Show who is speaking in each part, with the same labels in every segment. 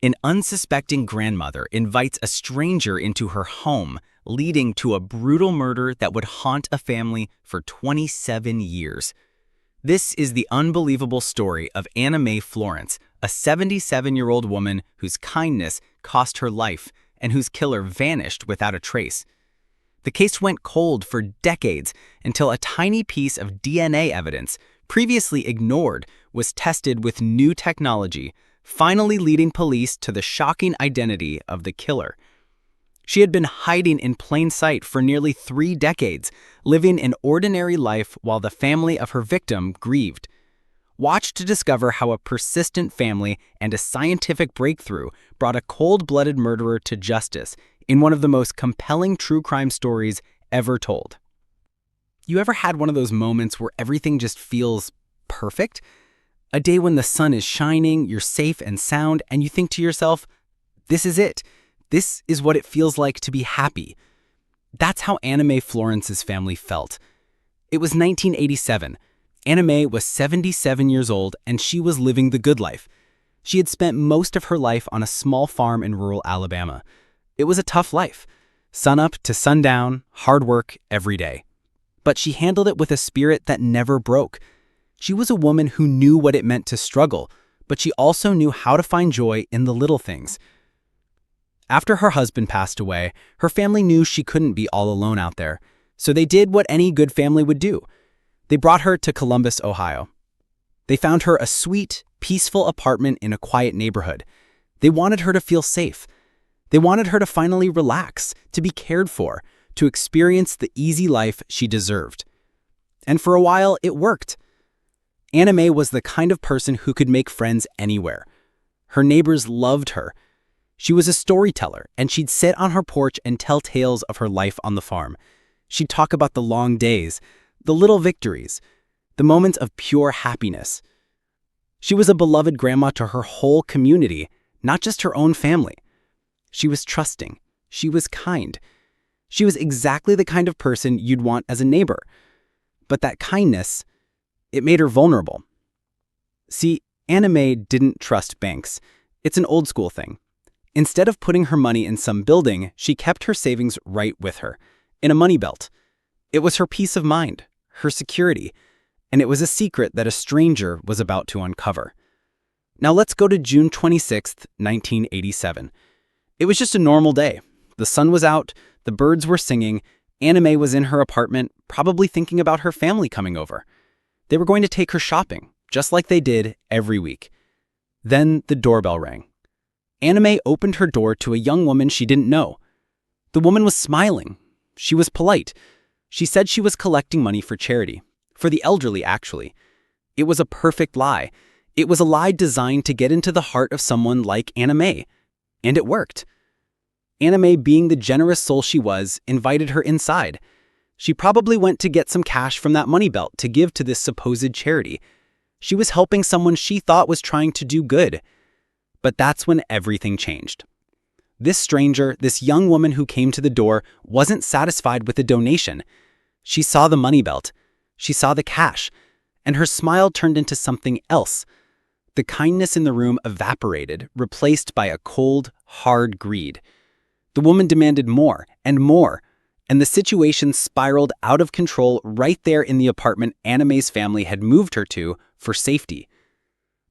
Speaker 1: An unsuspecting grandmother invites a stranger into her home, leading to a brutal murder that would haunt a family for 27 years. This is the unbelievable story of Anna Mae Florence, a 77-year-old woman whose kindness cost her life and whose killer vanished without a trace. The case went cold for decades until a tiny piece of DNA evidence, previously ignored, was tested with new technology, finally leading police to the shocking identity of the killer. She had been hiding in plain sight for nearly 3 decades, living an ordinary life while the family of her victim grieved. Watch to discover how a persistent family and a scientific breakthrough brought a cold-blooded murderer to justice in one of the most compelling true crime stories ever told. You ever had one of those moments where everything just feels perfect? A day when the sun is shining, you're safe and sound, and you think to yourself, this is it. This is what it feels like to be happy. That's how Anna Mae Florence's family felt. It was 1987. Anna Mae was 77 years old, and she was living the good life. She had spent most of her life on a small farm in rural Alabama. It was a tough life. Sunup to sundown, hard work every day. But she handled it with a spirit that never broke. She was a woman who knew what it meant to struggle, but she also knew how to find joy in the little things. After her husband passed away, her family knew she couldn't be all alone out there, so they did what any good family would do. They brought her to Columbus, Ohio. They found her a sweet, peaceful apartment in a quiet neighborhood. They wanted her to feel safe. They wanted her to finally relax, to be cared for, to experience the easy life she deserved. And for a while, it worked. Anna Mae was the kind of person who could make friends anywhere. Her neighbors loved her. She was a storyteller, and she'd sit on her porch and tell tales of her life on the farm. She'd talk about the long days, the little victories, the moments of pure happiness. She was a beloved grandma to her whole community, not just her own family. She was trusting. She was kind. She was exactly the kind of person you'd want as a neighbor. But that kindness, it made her vulnerable. See, Anna Mae didn't trust banks. It's an old school thing. Instead of putting her money in some building, she kept her savings right with her, in a money belt. It was her peace of mind, her security, and it was a secret that a stranger was about to uncover. Now let's go to June 26, 1987. It was just a normal day. The sun was out, the birds were singing, Anna Mae was in her apartment, probably thinking about her family coming over. They were going to take her shopping, just like they did every week. Then the doorbell rang. Anna Mae opened her door to a young woman she didn't know. The woman was smiling. She was polite. She said she was collecting money for charity. For the elderly, actually. It was a perfect lie. It was a lie designed to get into the heart of someone like Anna Mae. And it worked. Anna Mae, being the generous soul she was, invited her inside. She probably went to get some cash from that money belt to give to this supposed charity. She was helping someone she thought was trying to do good. But that's when everything changed. This stranger, this young woman who came to the door, wasn't satisfied with the donation. She saw the money belt. She saw the cash. And her smile turned into something else. The kindness in the room evaporated, replaced by a cold, hard greed. The woman demanded more and more, and the situation spiraled out of control right there in the apartment Anna Mae's family had moved her to for safety.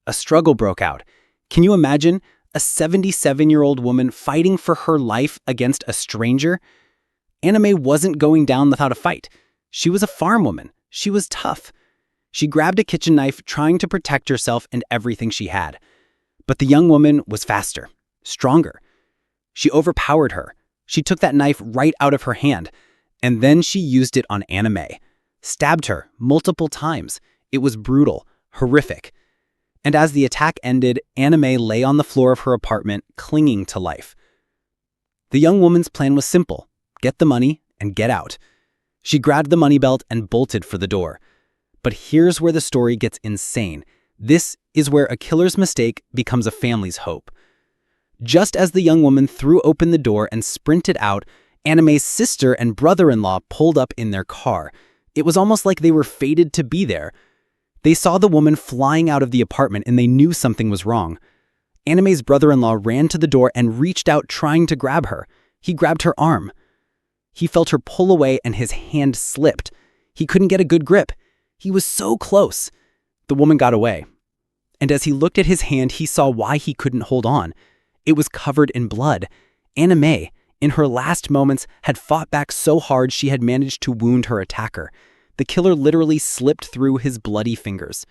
Speaker 1: A struggle broke out. Can you imagine a 77-year-old woman fighting for her life against a stranger? Anna Mae wasn't going down without a fight. She was a farm woman. She was tough. She grabbed a kitchen knife, trying to protect herself and everything she had. But the young woman was faster, stronger. She overpowered her. She took that knife right out of her hand, and then she used it on Anna Mae. Stabbed her multiple times. It was brutal, horrific. And as the attack ended, Anna Mae lay on the floor of her apartment, clinging to life. The young woman's plan was simple: get the money and get out. She grabbed the money belt and bolted for the door. But here's where the story gets insane. This is where a killer's mistake becomes a family's hope. Just as the young woman threw open the door and sprinted out, Anna Mae's sister and brother-in-law pulled up in their car. It was almost like they were fated to be there. They saw the woman flying out of the apartment and they knew something was wrong. Anna Mae's brother-in-law ran to the door and reached out trying to grab her. He grabbed her arm. He felt her pull away and his hand slipped. He couldn't get a good grip. He was so close. The woman got away. And as he looked at his hand, he saw why he couldn't hold on. It was covered in blood. Anna Mae, in her last moments, had fought back so hard she had managed to wound her attacker. The killer literally slipped through his bloody fingers.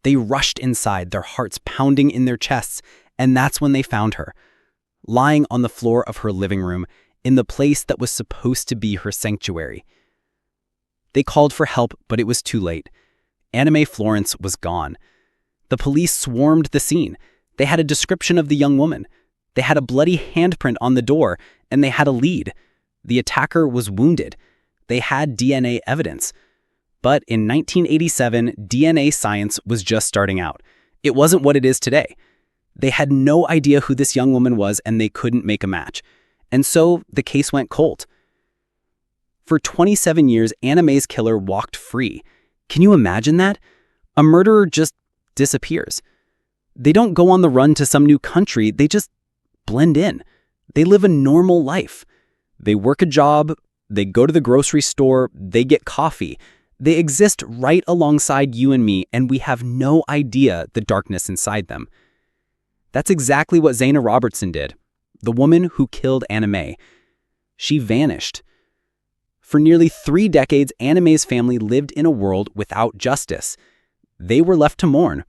Speaker 1: They rushed inside, their hearts pounding in their chests, and that's when they found her, lying on the floor of her living room, in the place that was supposed to be her sanctuary. They called for help, but it was too late. Anna Mae Florence was gone. The police swarmed the scene. They had a description of the young woman. They had a bloody handprint on the door, and they had a lead. The attacker was wounded. They had DNA evidence. But in 1987, DNA science was just starting out. It wasn't what it is today. They had no idea who this young woman was, and they couldn't make a match. And so the case went cold. For 27 years, Anna Mae's killer walked free. Can you imagine that? A murderer just disappears. They don't go on the run to some new country, they just blend in. They live a normal life. They work a job, they go to the grocery store, they get coffee. They exist right alongside you and me, and we have no idea the darkness inside them. That's exactly what Zena Robertson did, the woman who killed Anna Mae. She vanished. For nearly 3 decades, Anna Mae's family lived in a world without justice. They were left to mourn.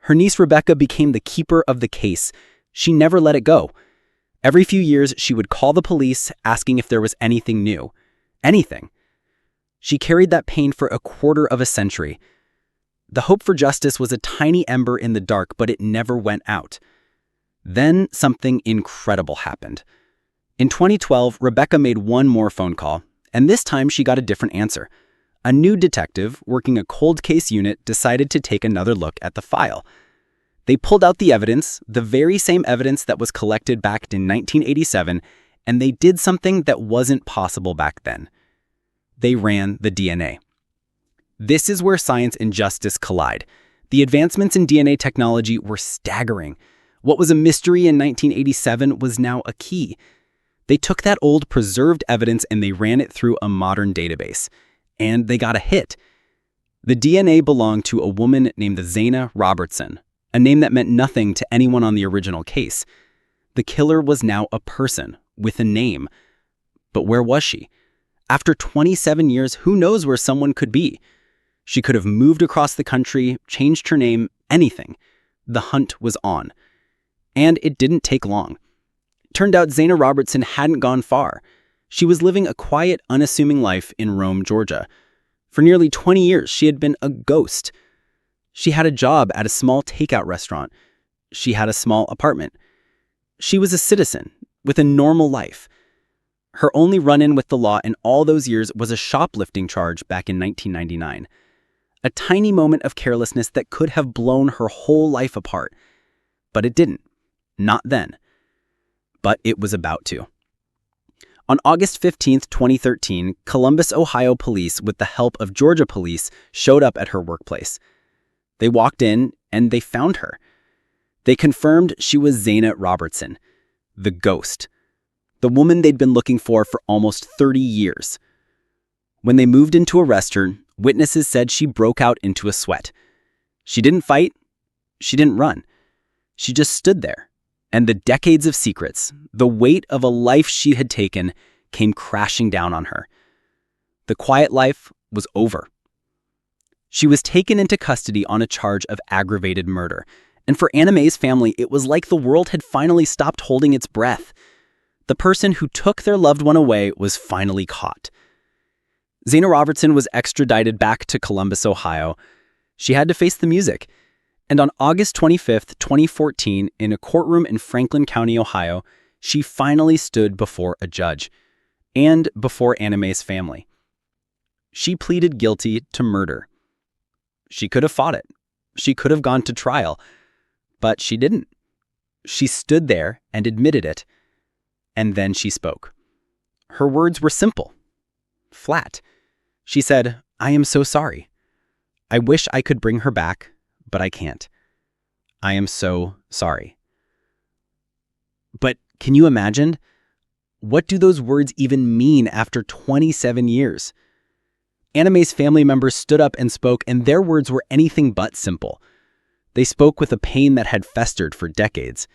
Speaker 1: Her niece Rebecca became the keeper of the case. She never let it go. Every few years, she would call the police, asking if there was anything new. Anything. She carried that pain for a quarter of a century. The hope for justice was a tiny ember in the dark, but it never went out. Then something incredible happened. In 2012, Rebecca made one more phone call, and this time she got a different answer. A new detective working a cold case unit decided to take another look at the file. They pulled out the evidence, the very same evidence that was collected back in 1987, and they did something that wasn't possible back then. They ran the DNA. This is where science and justice collide. The advancements in DNA technology were staggering. What was a mystery in 1987 was now a key. They took that old preserved evidence and they ran it through a modern database. And they got a hit. The DNA belonged to a woman named Zena Robertson, a name that meant nothing to anyone on the original case. The killer was now a person with a name. But where was she? After 27 years, who knows where someone could be? She could have moved across the country, changed her name, anything. The hunt was on. And it didn't take long. Turned out Zena Robertson hadn't gone far. She was living a quiet, unassuming life in Rome, Georgia. For nearly 20 years, she had been a ghost. She had a job at a small takeout restaurant. She had a small apartment. She was a citizen with a normal life. Her only run-in with the law in all those years was a shoplifting charge back in 1999. A tiny moment of carelessness that could have blown her whole life apart. But it didn't. Not then. But it was about to. On August 15, 2013, Columbus, Ohio police, with the help of Georgia police, showed up at her workplace. They walked in and they found her. They confirmed she was Zena Robertson, the ghost. The woman they'd been looking for almost 30 years. When they moved in to arrest her, witnesses said she broke out into a sweat. She didn't fight. She didn't run. She just stood there. And the decades of secrets, the weight of a life she had taken, came crashing down on her. The quiet life was over. She was taken into custody on a charge of aggravated murder. And for Anna Mae's family, it was like the world had finally stopped holding its breath. The person who took their loved one away was finally caught. Zena Robertson was extradited back to Columbus, Ohio. She had to face the music. And on August 25, 2014, in a courtroom in Franklin County, Ohio, she finally stood before a judge and before Anna Mae's family. She pleaded guilty to murder. She could have fought it. She could have gone to trial, but she didn't. She stood there and admitted it, and then she spoke. Her words were simple, flat. She said, "I am so sorry. I wish I could bring her back, but I can't. I am so sorry. But can you imagine? What do those words even mean after 27 years? Anna Mae's family members stood up and spoke, and their words were anything but simple. They spoke with a pain that had festered for decades.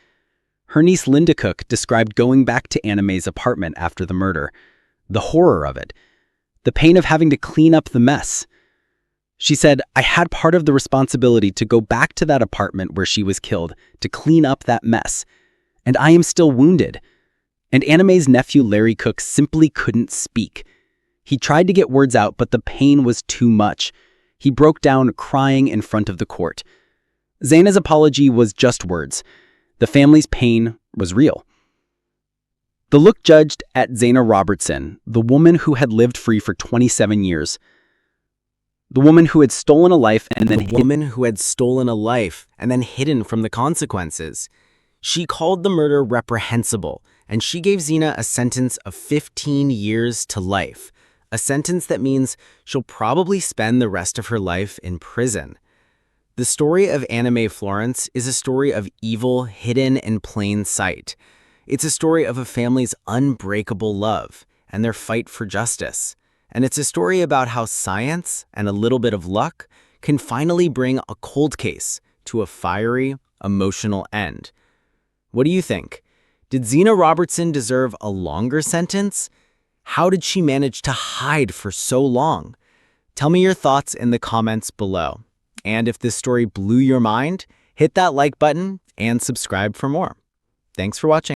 Speaker 1: Her niece Linda Cook described going back to Anna Mae's apartment after the murder, the horror of it, the pain of having to clean up the mess. She said, "I had part of the responsibility to go back to that apartment where she was killed, to clean up that mess. And I am still wounded." And Anna Mae's nephew Larry Cook simply couldn't speak. He tried to get words out, but the pain was too much. He broke down, crying in front of the court. Zena's apology was just words. The family's pain was real. The look judged at Zena Robertson, the woman who had lived free for 27 years. The woman who had stolen a life and then hidden from the consequences. She called the murder reprehensible, and she gave Zena a sentence of 15 years to life, a sentence that means she'll probably spend the rest of her life in prison. The story of Anna Mae Florence is a story of evil hidden in plain sight. It's a story of a family's unbreakable love and their fight for justice. And it's a story about how science and a little bit of luck can finally bring a cold case to a fiery, emotional end. What do you think? Did Zena Robertson deserve a longer sentence? How did she manage to hide for so long? Tell me your thoughts in the comments below. And if this story blew your mind, hit that like button and subscribe for more. Thanks for watching.